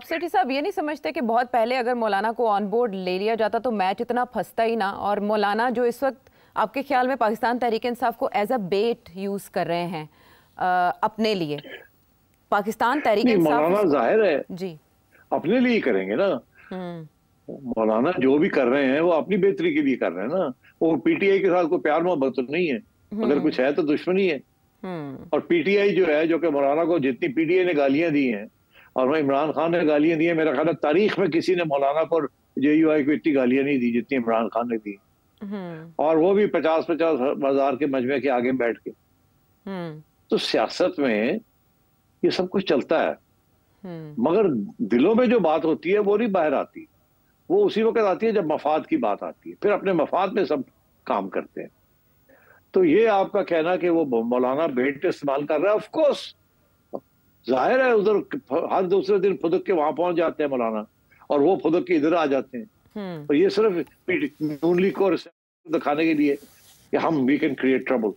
सेठी साहब ये नहीं समझते कि बहुत पहले अगर मौलाना को ऑन बोर्ड ले लिया जाता तो मैच इतना फंसता ही ना। और मौलाना जो इस वक्त आपके ख्याल में पाकिस्तान तहरीक इंसाफ को एज अ बेट यूज कर रहे हैं अपने लिए, पाकिस्तान तहरीक नहीं, इंसाफ मौलाना जाहिर है जी अपने लिए ही करेंगे ना। मौलाना जो भी कर रहे हैं वो अपनी बेहतरी के लिए कर रहे हैं ना। वो पीटीआई के साथ कोई प्यार मोहब्बत तो नहीं है, अगर कुछ है तो दुश्मनी है। और पीटीआई जो है, जो कि मौलाना को जितनी पीटीआई ने गालियां दी हैं और वह इमरान खान ने गालियां दी हैं, मेरा ख्याल है तारीख में किसी ने मौलाना को जेयूआई को इतनी गालियां नहीं दी जितनी इमरान खान ने दी। और वो भी 50-50 हजार के मजमे के आगे बैठ के। तो सियासत में ये सब कुछ चलता है, मगर दिलों में जो बात होती है वो नहीं बाहर आती। वो उसी वक्त आती है जब मफाद की बात आती है, फिर अपने मफाद में सब काम करते हैं। तो ये आपका कहना कि वो मौलाना बेट इस्तेमाल कर रहा है, ऑफ कोर्स जाहिर है उधर हर दूसरे दिन फुदक के वहां पहुंच जाते हैं मौलाना, और वो फुदक के इधर आ जाते हैं। तो ये सिर्फ नून लीग को दिखाने के लिए कि हम we can create trouble,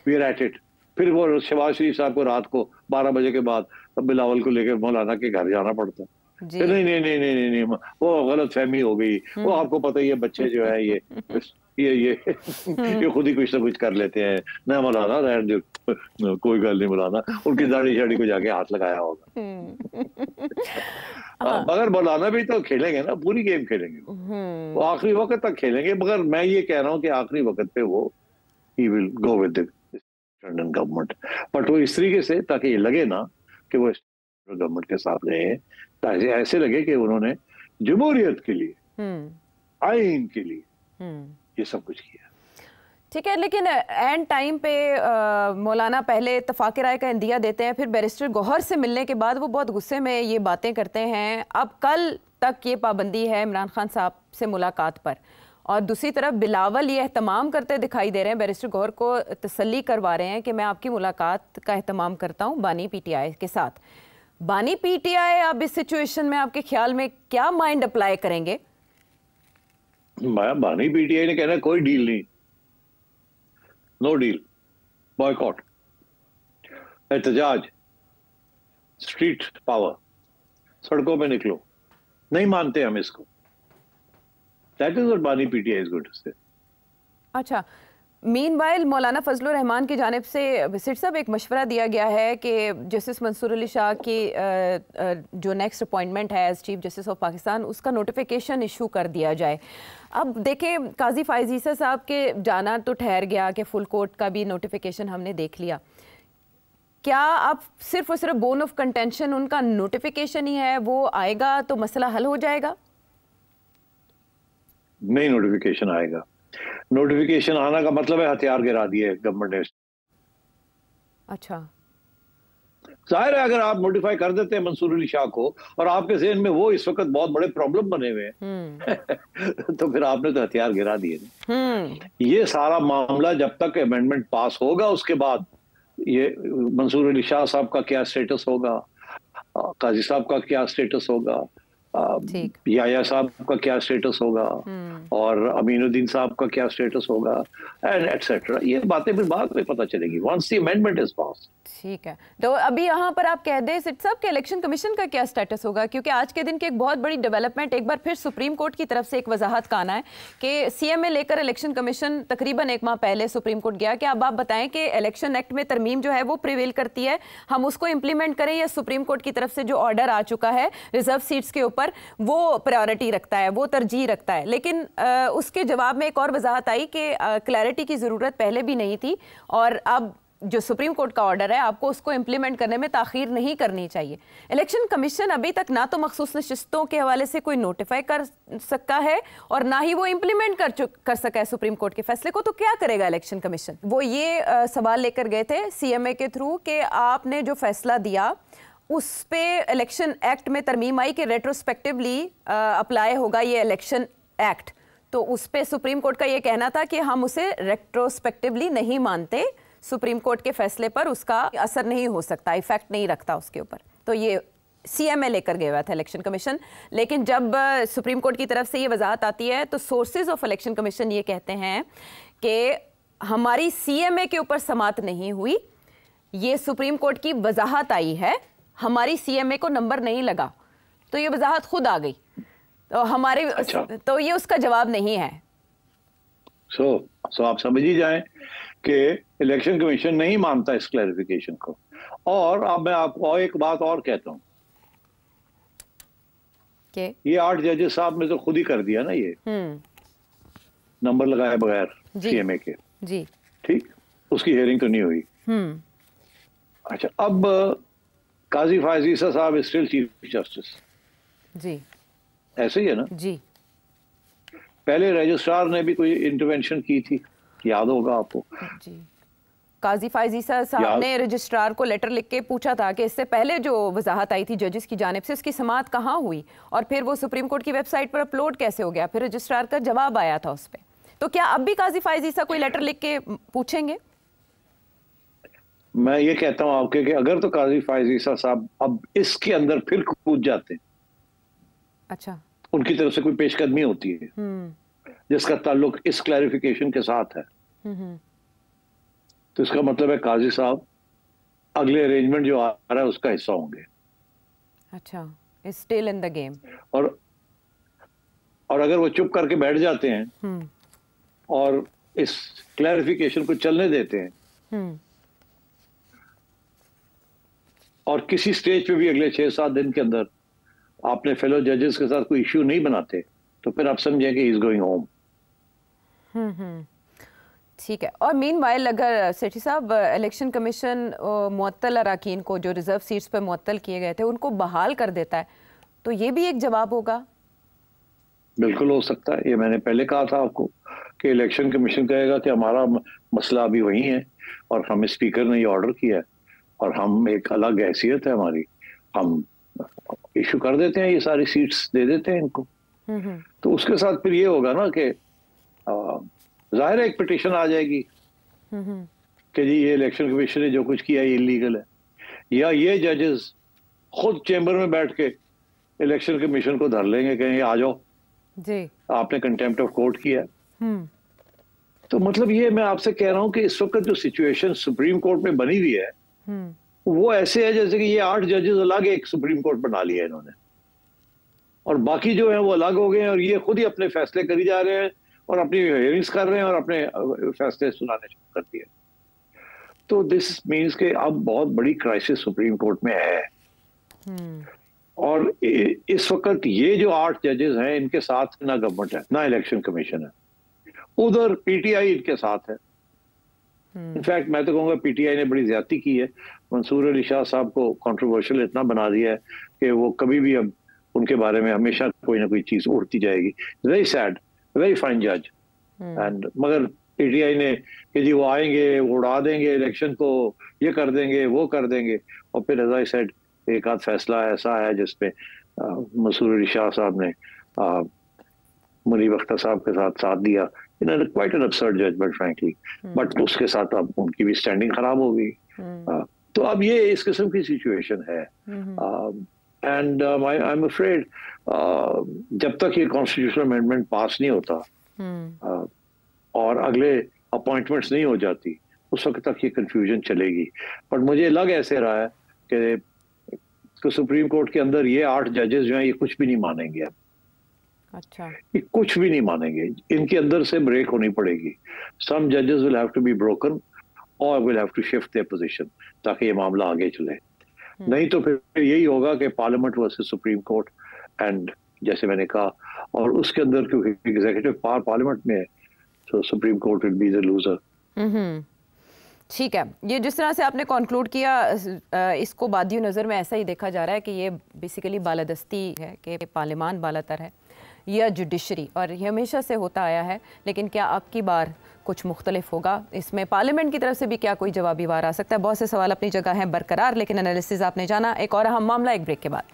we are at it. फिर वो शहबाज शरीफ साहब को रात को 12 बजे के बाद बिलावल को लेकर मौलाना के घर जाना पड़ता है। नहीं नहीं नहीं नहीं नहीं, नहीं वो गलत फहमी हो गई। वो आपको पता ही है, बच्चे जो है ये खुद ही कुछ ना कुछ कर लेते हैं ना। मौलाना रहने दो, कोई गल नहीं, मौलाना उनकी दाढ़ी शाड़ी को जाके हाथ लगाया होगा। मगर मौलाना भी तो खेलेंगे ना, पूरी गेम खेलेंगे। वो आखिरी वक्त तक खेलेंगे, मगर मैं ये कह रहा हूँ कि आखिरी वक्त पे वो he will go with the government. But वो इस तरीके से, ताकि ये लगे ना कि वो गवर्नमेंट के साथ गए हैं, ताकि ऐसे लगे कि उन्होंने जमहूरियत के लिए, आइन के लिए ये सब कुछ किया। ठीक है, लेकिन एंड टाइम पे मौलाना पहले इत्तफाक़ राय का इंदिया देते हैं, फिर बैरिस्टर गौहर से मिलने के बाद वो बहुत गुस्से में ये बातें करते हैं। अब कल तक ये पाबंदी है इमरान खान साहब से मुलाकात पर, और दूसरी तरफ बिलावल ये एहतमाम करते दिखाई दे रहे हैं, बैरिस्टर गौहर को तसल्ली करवा रहे हैं कि मैं आपकी मुलाकात का एहतमाम करता हूँ बानी पीटीआई के साथ। बानी पीटीआई अब इस सिचुएशन में आपके ख्याल में क्या माइंड अप्लाई करेंगे? बानी पीटीआई ने कहना कोई डील नहीं, नो डील, बॉयकॉट, एहतजाज, स्ट्रीट पावर, सड़कों पे निकलो, नहीं मानते हम इसको। दैट इज व्हाट बानी पीटीआई इज गोइंग टू से। अच्छा, मीनवाइल मौलाना फजलुर रहमान की जानिब से सेठ साहब एक मशवरा दिया गया है कि जस्टिस मंसूर अली शाह की जो नेक्स्ट अपॉइंटमेंट है as chief justice of Pakistan, उसका नोटिफिकेशन इशू कर दिया जाए। अब देखें, काजी फायज ईसा साहब के जाना तो ठहर गया कि फुल कोर्ट का भी नोटिफिकेशन हमने देख लिया। क्या अब सिर्फ और सिर्फ बोन ऑफ कंटेंशन उनका नोटिफिकेशन ही है, वो आएगा तो मसला हल हो जाएगा? नहीं, नोटिफिकेशन आएगा। नोटिफिकेशन आना का मतलब है हथियार गिरा दिए गवर्नमेंट ने। अच्छा, जाहिर है अगर आप नोटिफाई कर देते हैं मंसूर अली शाह को, और आपके ज़हन में वो इस वक्त बहुत बड़े प्रॉब्लम बने हुए हैं तो फिर आपने तो हथियार गिरा दिए। ये सारा मामला जब तक अमेंडमेंट पास होगा, उसके बाद ये मंसूर अली शाह साहब का क्या स्टेटस होगा, काजी साहब का क्या स्टेटस होगा, याया साहब का क्या स्टेटस होगा, और अमीनुद्दीन साहब का क्या स्टेटस होगा, एंड एटसेट्रा, ये बातें भी बाद में पता चलेगी once the amendment is pass. ठीक है, तो अभी यहाँ पर आप कह दें सिट साहब के इलेक्शन कमीशन का क्या स्टेटस होगा, क्योंकि आज के दिन की एक बहुत बड़ी डेवलपमेंट एक बार फिर सुप्रीम कोर्ट की तरफ से एक वजाहत का आना है कि सीएमए लेकर इलेक्शन कमीशन तकरीबन एक माह पहले सुप्रीम कोर्ट गया कि अब आप बताएं कि इलेक्शन एक्ट में तरमीम जो है वो प्रिवेल करती है, हम उसको इम्प्लीमेंट करें, या सुप्रीम कोर्ट की तरफ से जो ऑर्डर आ चुका है रिजर्व सीट्स के ऊपर वो प्रायोरिटी रखता है, वो तरजीह रखता है। लेकिन उसके जवाब में एक और वजाहत आई कि क्लैरिटी की ज़रूरत पहले भी नहीं थी, और अब जो सुप्रीम कोर्ट का ऑर्डर है आपको उसको इम्प्लीमेंट करने में ताख़ीर नहीं करनी चाहिए। इलेक्शन कमीशन अभी तक ना तो मखसूस नशिस्तों के हवाले से कोई नोटिफाई कर सका है, और ना ही वो इम्प्लीमेंट कर सका है सुप्रीम कोर्ट के फैसले को। तो क्या करेगा इलेक्शन कमीशन? वो ये सवाल लेकर गए थे सीएमए के थ्रू कि आपने जो फैसला दिया उस पे इलेक्शन एक्ट में तरमीम आई कि रेट्रोस्पेक्टिवली अप्लाई होगा ये इलेक्शन एक्ट, तो उस पे सुप्रीम कोर्ट का ये कहना था कि हम उसे रेट्रोस्पेक्टिवली नहीं मानते, सुप्रीम कोर्ट के फैसले पर उसका असर नहीं हो सकता, इफेक्ट नहीं रखता उसके ऊपर। तो ये सीएमए लेकर गया हुआ था इलेक्शन कमीशन। लेकिन जब सुप्रीम कोर्ट की तरफ से ये वजाहत आती है तो सोर्सेज ऑफ इलेक्शन कमीशन ये कहते हैं कि हमारी सीएमए के ऊपर समात नहीं हुई, ये सुप्रीम कोर्ट की वजाहत आई है, हमारी सीएमए को नंबर नहीं लगा, तो ये वजाहत खुद आ गई, तो हमारे तो ये उसका जवाब नहीं है। सो आप समझ ही जाएं कि इलेक्शन कमीशन नहीं मानता इस क्लैरिफिकेशन को। और अब मैं आपको एक बात और कहता हूँ, ये 8 जजेस साहब ने तो खुद ही कर दिया ना ये, नंबर लगाए बगैर सीएमए के। जी ठीक, उसकी हियरिंग तो नहीं हुई। अच्छा, अब काजी फायज ईसा साहब स्टिल चीफ जस्टिस। जी ऐसे ही है ना जी। पहले रजिस्ट्रार ने भी कोई इंटरवेंशन की थी, याद होगा आपको। जी, काजी फायज ईसा साहब ने रजिस्ट्रार को लेटर लिख के पूछा था कि इससे पहले जो वजाहत आई थी जजेस की जानिब से, उसकी समाअत कहाँ हुई और फिर वो सुप्रीम कोर्ट की वेबसाइट पर अपलोड कैसे हो गया, फिर रजिस्ट्रार का जवाब आया था उस पर। तो क्या अब भी काजी फायज ईसा कोई लेटर लिख के पूछेंगे? मैं ये कहता हूँ आपके कि अगर तो काजी फायज ईसा साहब अब इसके अंदर फिर कूद जाते हैं, अच्छा, उनकी तरफ से कोई पेशकदमी होती है जिसका ताल्लुक इस क्लैरिफिकेशन के साथ है, तो इसका मतलब है काजी साहब अगले अरेंजमेंट जो आ रहा है उसका हिस्सा होंगे। अच्छा, स्टिल इन द गेम। और अगर वो चुप करके बैठ जाते हैं और इस क्लैरिफिकेशन को चलने देते हैं और किसी स्टेज पे भी अगले 6-7 दिन के अंदर आपने फेलो जजेस के साथ कोई इश्यू नहीं बनाते, तो फिर आप समझें कि ही इज गोइंग होम। ठीक है। और मीनवाइल अगर सेठी साहब इलेक्शन कमीशन मुअत्तल अराकीन को जो रिजर्व सीट्स पर मुअत्तल किए गए थे उनको बहाल कर देता है, तो ये भी एक जवाब होगा? बिल्कुल हो सकता है। ये मैंने पहले कहा था आपको कि इलेक्शन कमीशन कहेगा कि हमारा मसला अभी वही है और हमें स्पीकर ने ये ऑर्डर किया है और हम एक अलग हैसियत है हमारी, हम इशू कर देते हैं, ये सारी सीट्स दे देते हैं इनको। तो उसके साथ फिर ये होगा ना कि जाहिर है एक पिटीशन आ जाएगी कि जी ये इलेक्शन कमीशन ने जो कुछ किया ये इलीगल है, या ये जजेस खुद चेंबर में बैठ के इलेक्शन कमीशन को धर लेंगे, कहेंगे आ जाओ जी, आपने कंटेम्प्ट ऑफ कोर्ट किया। तो मतलब ये मैं आपसे कह रहा हूं कि इस वक्त जो सिचुएशन सुप्रीम कोर्ट में बनी हुई है वो ऐसे है जैसे कि ये 8 जजेस अलग एक सुप्रीम कोर्ट बना लिया इन्होंने और बाकी जो है वो अलग हो गए हैं और ये खुद ही अपने फैसले करी जा रहे हैं और अपनी हियरिंग्स कर रहे हैं और अपने फैसले सुनाने शुरू कर दिए। तो दिस मीन्स के अब बहुत बड़ी क्राइसिस सुप्रीम कोर्ट में है और इस वक्त ये जो 8 जजेस हैं इनके साथ ना गवर्नमेंट है ना इलेक्शन कमीशन है, उधर पीटीआई इनके साथ है। इनफैक्ट मैं तो कहूँगा पीटीआई ने बड़ी ज्यादती की है, मंसूर अली शाह साहब को कंट्रोवर्शियल इतना बना दिया है कि वो कभी भी अब उनके बारे में हमेशा कोई ना कोई चीज उड़ती जाएगी। वेरी सैड, वेरी फाइन जज एंड मगर पीटीआई ने कि जी वो आएंगे, वो उड़ा देंगे इलेक्शन को, ये कर देंगे, वो कर देंगे, और फिर एज आई सेड एक आध फैसला ऐसा है जिसपे मंसूर अली शाह साहब ने मुनीब अख्तर साहब के साथ दिया। इन्होंने quite an absurd judgment frankly, but उसके साथ अब उनकी भी स्टैंडिंग खराब हो गई। तो अब ये इस किस्म की सिचुएशन है एंड आई एम अफ्रेड जब तक ये कॉन्स्टिट्यूशनल अमेंडमेंट पास नहीं होता और अगले अपॉइंटमेंट्स नहीं हो जाती उस वक्त तक ये कंफ्यूजन चलेगी। बट मुझे लग ऐसे रहा है कि सुप्रीम कोर्ट के अंदर ये 8 जजेस जो हैं ये कुछ भी नहीं मानेंगे अब। अच्छा, ये कुछ भी नहीं मानेंगे, इनके अंदर से ब्रेक होनी पड़ेगी। सम जजेस will have to be broken और will have to shift their position ताकि ये मामला आगे चले। नहीं तो फिर यही होगा कि parliament versus supreme court and जैसे मैंने कहा, और उसके अंदर क्योंकि एग्जीक्यूटिव पावर पार्लियामेंट में है तो supreme court will be the loser. ठीक है, ये जिस तरह से आपने कंक्लूड किया इसको बादियो नज़र में ऐसा ही देखा जा रहा है कि ये बेसिकली बालादस्ती है कि पार्लियामान बालातर है या जुडिशरी, और ये हमेशा से होता आया है। लेकिन क्या अब की बार कुछ मुख्तलिफ होगा? इसमें पार्लियामेंट की तरफ से भी क्या कोई जवाबी वार आ सकता है? बहुत से सवाल अपनी जगह हैं बरकरार, लेकिन एनालिसिस आपने जाना। एक और अहम मामला एक ब्रेक के बाद।